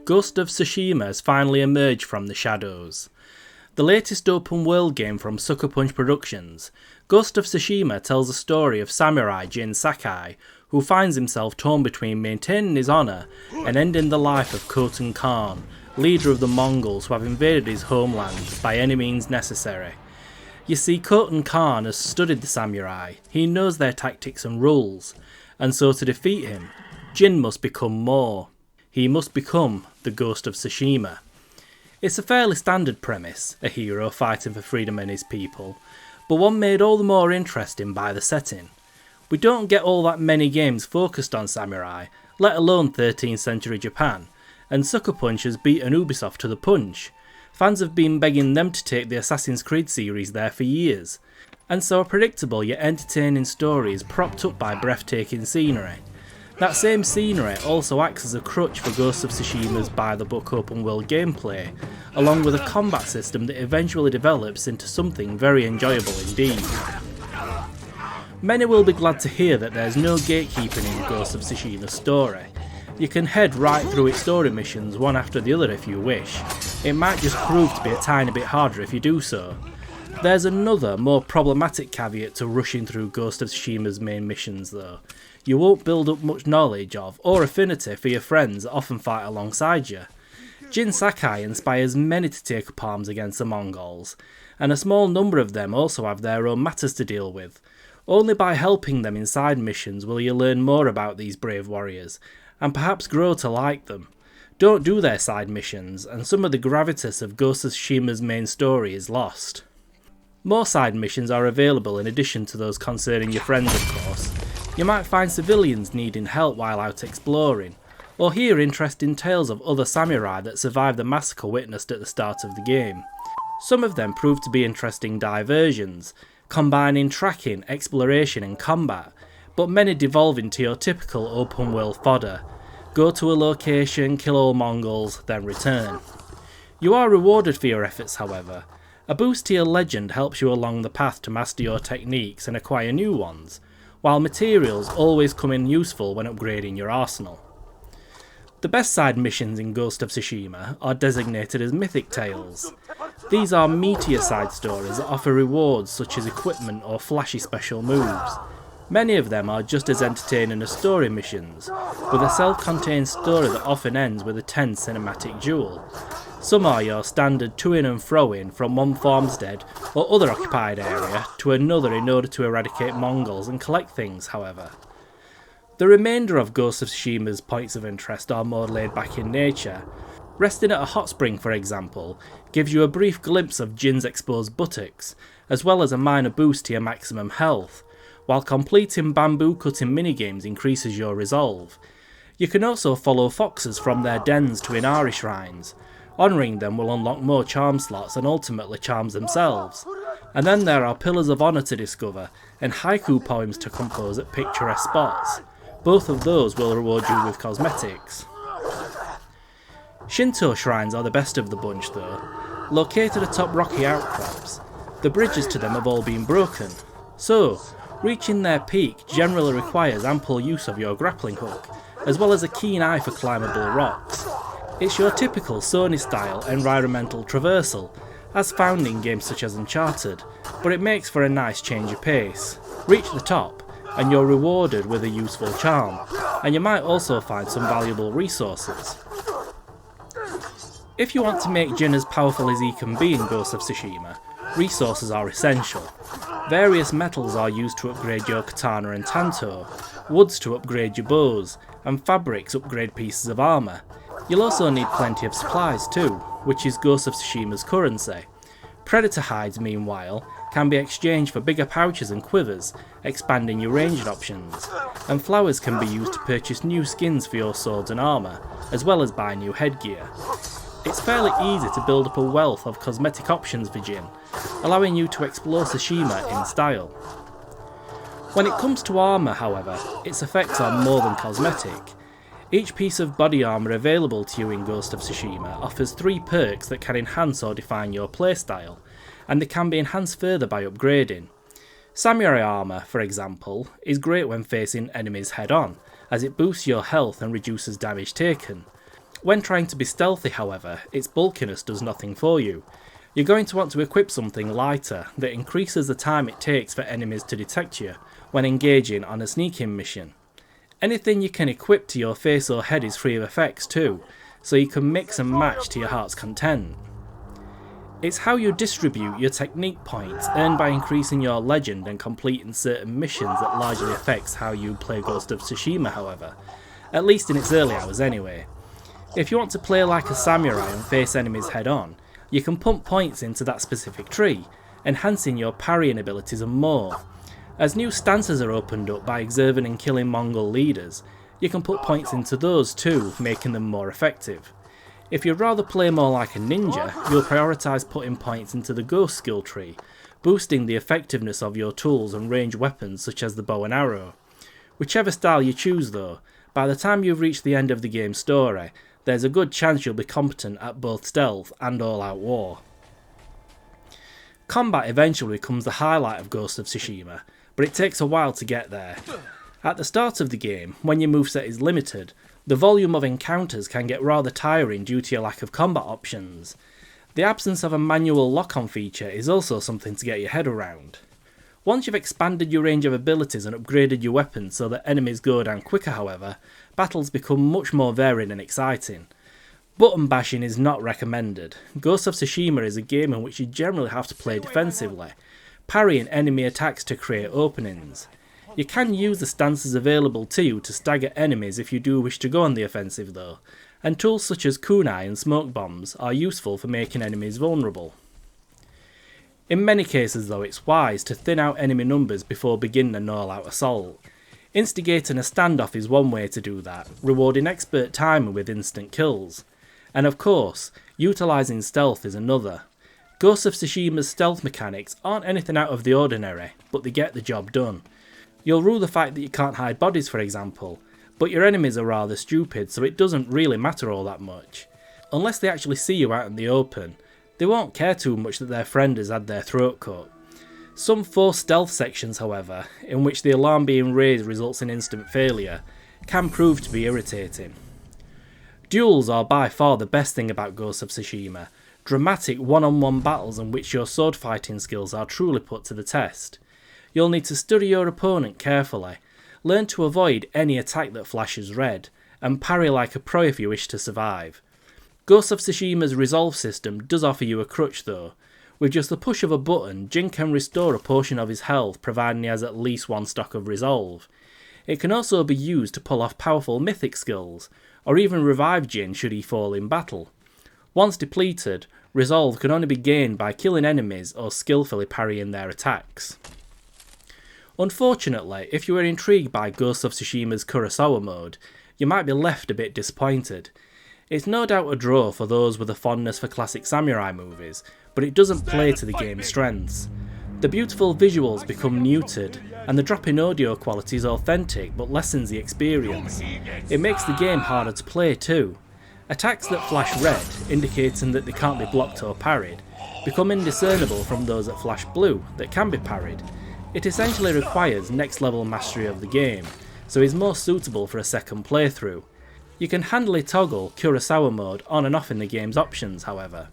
Ghost of Tsushima has finally emerged from the shadows. The latest open world game from Sucker Punch Productions, Ghost of Tsushima tells the story of samurai Jin Sakai, who finds himself torn between maintaining his honour and ending the life of Khotan Khan, leader of the Mongols who have invaded his homeland by any means necessary. You see, Khotan Khan has studied the samurai, he knows their tactics and rules, and so to defeat him, Jin must become more. He must become the Ghost of Tsushima. It's a fairly standard premise, a hero fighting for freedom and his people, but one made all the more interesting by the setting. We don't get all that many games focused on samurai, let alone 13th century Japan, and Sucker Punch has beaten Ubisoft to the punch. Fans have been begging them to take the Assassin's Creed series there for years, and so a predictable yet entertaining story is propped up by breathtaking scenery. That same scenery also acts as a crutch for Ghost of Tsushima's by-the-book open-world gameplay, along with a combat system that eventually develops into something very enjoyable indeed. Many will be glad to hear that there's no gatekeeping in Ghost of Tsushima's story. You can head right through its story missions one after the other if you wish. It might just prove to be a tiny bit harder if you do so. There's another, more problematic caveat to rushing through Ghost of Tsushima's main missions though. You won't build up much knowledge of, or affinity for your friends that often fight alongside you. Jin Sakai inspires many to take up arms against the Mongols, and a small number of them also have their own matters to deal with. Only by helping them in side missions will you learn more about these brave warriors, and perhaps grow to like them. Don't do their side missions, and some of the gravitas of Ghost of Tsushima's main story is lost. More side missions are available in addition to those concerning your friends of course. You might find civilians needing help while out exploring, or hear interesting tales of other samurai that survived the massacre witnessed at the start of the game. Some of them prove to be interesting diversions, combining tracking, exploration and combat, but many devolve into your typical open world fodder. Go to a location, kill all Mongols, then return. You are rewarded for your efforts however. A boost to your legend helps you along the path to master your techniques and acquire new ones, while materials always come in useful when upgrading your arsenal. The best side missions in Ghost of Tsushima are designated as mythic tales. These are meatier side stories that offer rewards such as equipment or flashy special moves. Many of them are just as entertaining as story missions, with a self-contained story that often ends with a tense cinematic duel. Some are your standard to-in and fro-in from one farmstead or other occupied area to another in order to eradicate Mongols and collect things, however. The remainder of Ghost of Tsushima's points of interest are more laid back in nature. Resting at a hot spring, for example, gives you a brief glimpse of Jin's exposed buttocks, as well as a minor boost to your maximum health, while completing bamboo cutting minigames increases your resolve. You can also follow foxes from their dens to Inari shrines. Honouring them will unlock more charm slots and ultimately charms themselves. And then there are pillars of honour to discover and haiku poems to compose at picturesque spots. Both of those will reward you with cosmetics. Shinto shrines are the best of the bunch though. Located atop rocky outcrops, the bridges to them have all been broken. So, reaching their peak generally requires ample use of your grappling hook, as well as a keen eye for climbable rocks. It's your typical Sony-style environmental traversal, as found in games such as Uncharted, but it makes for a nice change of pace. Reach the top, and you're rewarded with a useful charm, and you might also find some valuable resources. If you want to make Jin as powerful as he can be in Ghost of Tsushima, resources are essential. Various metals are used to upgrade your katana and tanto, woods to upgrade your bows, and fabrics upgrade pieces of armour. You'll also need plenty of supplies too, which is Ghost of Tsushima's currency. Predator hides, meanwhile, can be exchanged for bigger pouches and quivers, expanding your ranged options, and flowers can be used to purchase new skins for your swords and armour, as well as buy new headgear. It's fairly easy to build up a wealth of cosmetic options for Jin, allowing you to explore Tsushima in style. When it comes to armour, however, its effects are more than cosmetic. Each piece of body armour available to you in Ghost of Tsushima offers 3 perks that can enhance or define your playstyle, and they can be enhanced further by upgrading. Samurai armour, for example, is great when facing enemies head on, as it boosts your health and reduces damage taken, When trying to be stealthy, however, its bulkiness does nothing for you. You're going to want to equip something lighter that increases the time it takes for enemies to detect you when engaging on a sneaking mission. Anything you can equip to your face or head is free of effects too, so you can mix and match to your heart's content. It's how you distribute your technique points earned by increasing your legend and completing certain missions that largely affects how you play Ghost of Tsushima, however, at least in its early hours anyway. If you want to play like a samurai and face enemies head on, you can pump points into that specific tree, enhancing your parrying abilities and more. As new stances are opened up by observing and killing Mongol leaders, you can put points into those too, making them more effective. If you'd rather play more like a ninja, you'll prioritise putting points into the ghost skill tree, boosting the effectiveness of your tools and ranged weapons such as the bow and arrow. Whichever style you choose though, by the time you've reached the end of the game's story, there's a good chance you'll be competent at both stealth and all-out war. Combat eventually becomes the highlight of Ghost of Tsushima, but it takes a while to get there. At the start of the game, when your moveset is limited, the volume of encounters can get rather tiring due to your lack of combat options. The absence of a manual lock-on feature is also something to get your head around. Once you've expanded your range of abilities and upgraded your weapons so that enemies go down quicker, however, battles become much more varied and exciting. Button bashing is not recommended. Ghost of Tsushima is a game in which you generally have to play defensively, parrying enemy attacks to create openings. You can use the stances available to you to stagger enemies if you do wish to go on the offensive though, and tools such as kunai and smoke bombs are useful for making enemies vulnerable. In many cases though, it's wise to thin out enemy numbers before beginning an all-out assault. Instigating a standoff is one way to do that, rewarding expert timing with instant kills. And of course, utilising stealth is another. Ghost of Tsushima's stealth mechanics aren't anything out of the ordinary, but they get the job done. You'll rue the fact that you can't hide bodies, for example, but your enemies are rather stupid, so it doesn't really matter all that much. Unless they actually see you out in the open, they won't care too much that their friend has had their throat cut. Some forced stealth sections, however, in which the alarm being raised results in instant failure, can prove to be irritating. Duels are by far the best thing about Ghost of Tsushima, dramatic one-on-one battles in which your sword fighting skills are truly put to the test. You'll need to study your opponent carefully, learn to avoid any attack that flashes red, and parry like a pro if you wish to survive. Ghost of Tsushima's resolve system does offer you a crutch though. With just the push of a button, Jin can restore a portion of his health providing he has at least one stock of resolve. It can also be used to pull off powerful mythic skills, or even revive Jin should he fall in battle. Once depleted, resolve can only be gained by killing enemies or skillfully parrying their attacks. Unfortunately, if you are intrigued by Ghost of Tsushima's Kurosawa mode, you might be left a bit disappointed. It's no doubt a draw for those with a fondness for classic samurai movies, but it doesn't play to the game's strengths. The beautiful visuals become muted, and the drop in audio quality is authentic but lessens the experience. It makes the game harder to play too. Attacks that flash red, indicating that they can't be blocked or parried, become indiscernible from those that flash blue, that can be parried. It essentially requires next level mastery of the game, so is more suitable for a second playthrough. You can handily toggle Kurosawa mode on and off in the game's options, however.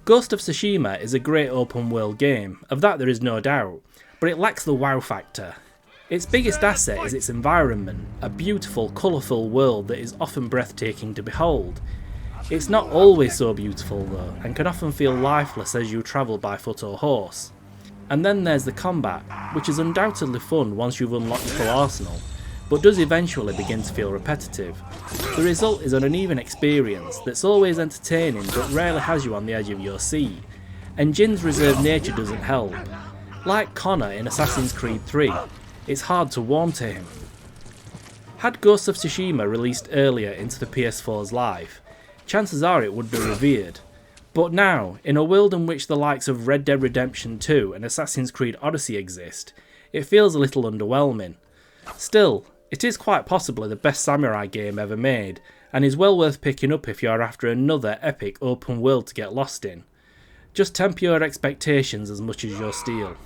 Ghost of Tsushima is a great open world game, of that there is no doubt, but it lacks the wow factor. Its biggest asset is its environment, a beautiful, colourful world that is often breathtaking to behold. It's not always so beautiful though, and can often feel lifeless as you travel by foot or horse. And then there's the combat, which is undoubtedly fun once you've unlocked your full arsenal, but does eventually begin to feel repetitive. The result is an uneven experience that's always entertaining but rarely has you on the edge of your seat, and Jin's reserved nature doesn't help. Like Connor in Assassin's Creed 3, it's hard to warm to him. Had Ghost of Tsushima released earlier into the PS4's life, chances are it would be revered. But now, in a world in which the likes of Red Dead Redemption 2 and Assassin's Creed Odyssey exist, it feels a little underwhelming. Still, it is quite possibly the best samurai game ever made, and is well worth picking up if you are after another epic open world to get lost in. Just temper your expectations as much as your steel.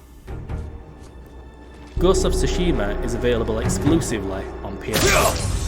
Ghost of Tsushima is available exclusively on PS4.